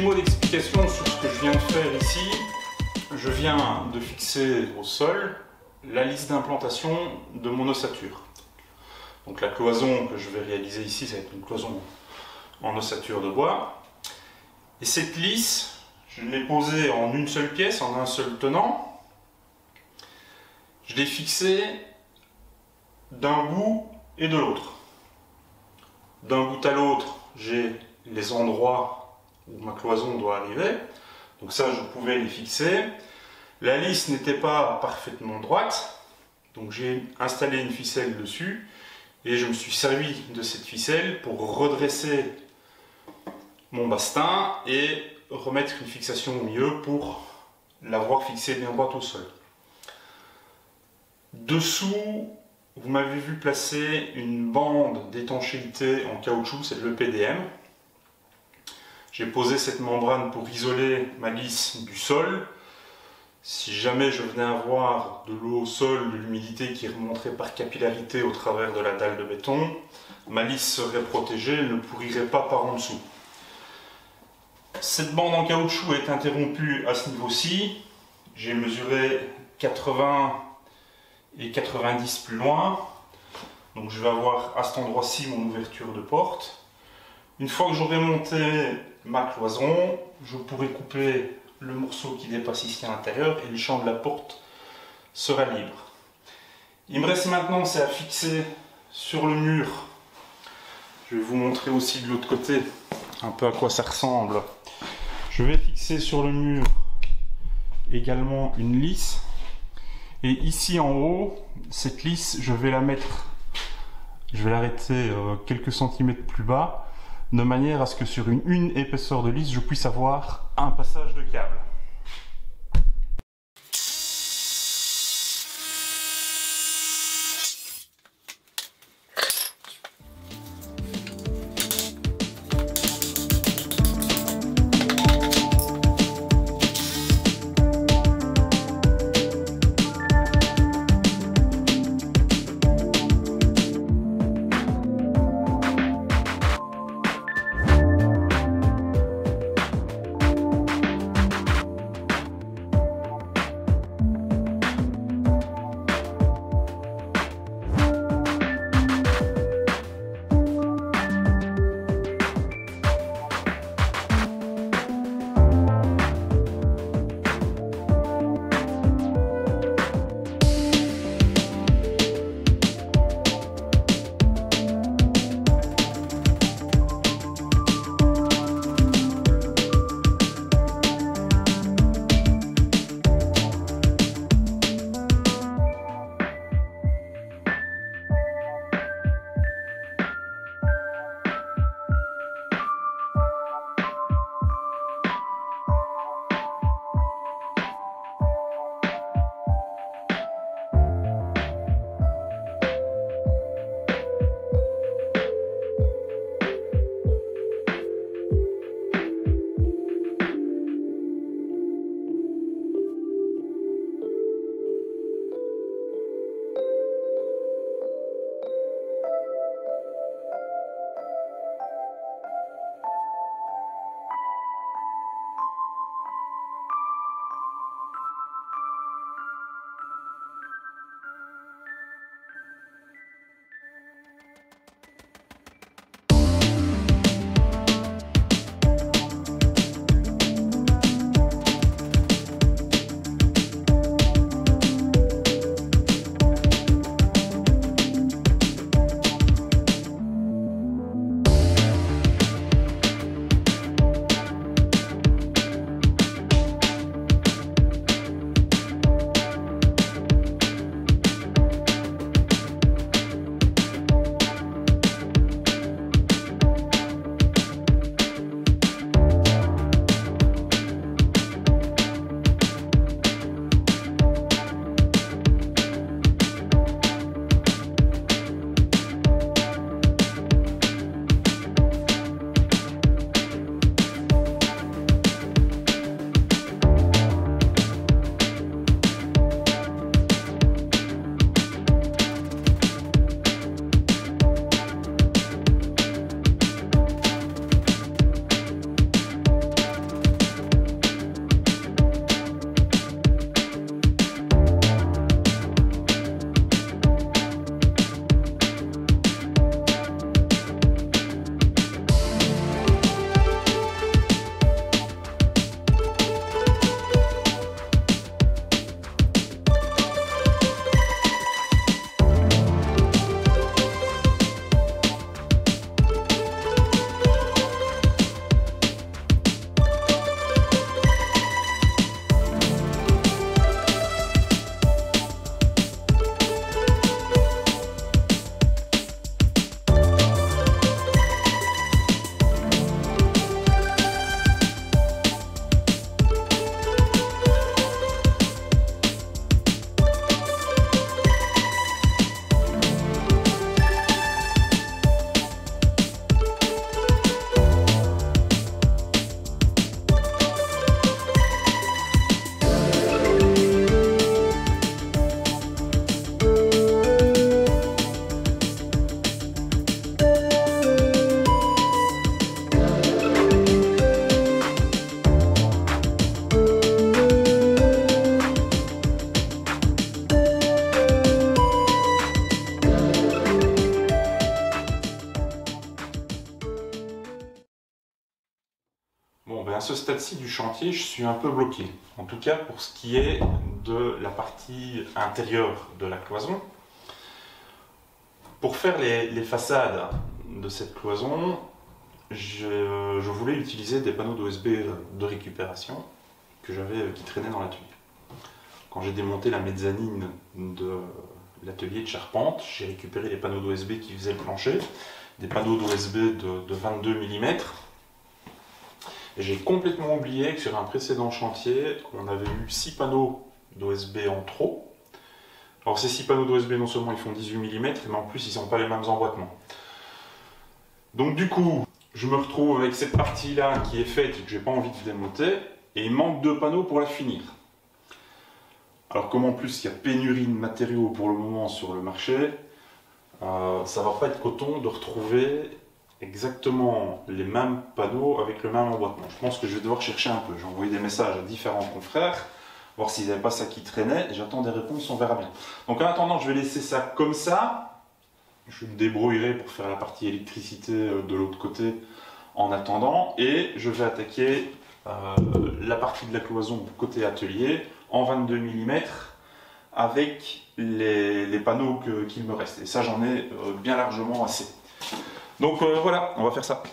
mots d'explication sur ce que je viens de faire ici. Je viens de fixer au sol la lisse d'implantation de mon ossature. Donc la cloison que je vais réaliser ici, ça va être une cloison en ossature de bois. Et cette lisse, je l'ai posée en une seule pièce, en un seul tenant. Je l'ai fixée d'un bout et de l'autre. D'un bout à l'autre, j'ai les endroits où ma cloison doit arriver. Donc ça, je pouvais les fixer. La lisse n'était pas parfaitement droite, donc j'ai installé une ficelle dessus et je me suis servi de cette ficelle pour redresser mon bastin et remettre une fixation au milieu pour l'avoir fixé bien droit au sol. Dessous, vous m'avez vu placer une bande d'étanchéité en caoutchouc, c'est de l'EPDM. J'ai posé cette membrane pour isoler ma lisse du sol. Si jamais je venais avoir de l'eau au sol, de l'humidité qui remonterait par capillarité au travers de la dalle de béton, ma lisse serait protégée, elle ne pourrirait pas par en dessous. Cette bande en caoutchouc est interrompue à ce niveau-ci. J'ai mesuré 80 et 90 plus loin. Donc je vais avoir à cet endroit-ci mon ouverture de porte. Une fois que j'aurai monté ma cloison, je pourrai couper le morceau qui dépasse ici à l'intérieur et le champ de la porte sera libre. Il me reste maintenant, c'est à fixer sur le mur. Je vais vous montrer aussi de l'autre côté un peu à quoi ça ressemble. Je vais fixer sur le mur également une lisse. Et ici en haut, cette lisse, je vais la mettre, je vais l'arrêter quelques centimètres plus bas, de manière à ce que sur une épaisseur de lisse, je puisse avoir un passage de câble. Bon, ben à ce stade-ci du chantier, je suis un peu bloqué. En tout cas, pour ce qui est de la partie intérieure de la cloison. Pour faire les façades de cette cloison, je voulais utiliser des panneaux d'OSB de récupération qui traînaient dans l'atelier. Quand j'ai démonté la mezzanine de l'atelier de charpente, j'ai récupéré les panneaux d'OSB qui faisaient le plancher, des panneaux d'OSB de 22 mm. Et j'ai complètement oublié que sur un précédent chantier, on avait eu 6 panneaux d'OSB en trop. Alors ces 6 panneaux d'OSB, non seulement ils font 18 mm, mais en plus ils n'ont pas les mêmes emboîtements. Donc du coup, je me retrouve avec cette partie-là qui est faite et que j'ai pas envie de démonter, et il manque 2 panneaux pour la finir. Alors comme en plus il y a pénurie de matériaux pour le moment sur le marché, ça va pas être coton de retrouver exactement les mêmes panneaux avec le même emboîtement. Je pense que je vais devoir chercher un peu. J'ai envoyé des messages à différents confrères, voir s'ils n'avaient pas ça qui traînait, et j'attends des réponses, on verra bien. Donc en attendant, je vais laisser ça comme ça. Je me débrouillerai pour faire la partie électricité de l'autre côté en attendant, et je vais attaquer la partie de la cloison côté atelier en 22 mm avec les panneaux qu'il me reste. Et ça, j'en ai bien largement assez. Donc voilà, on va faire ça.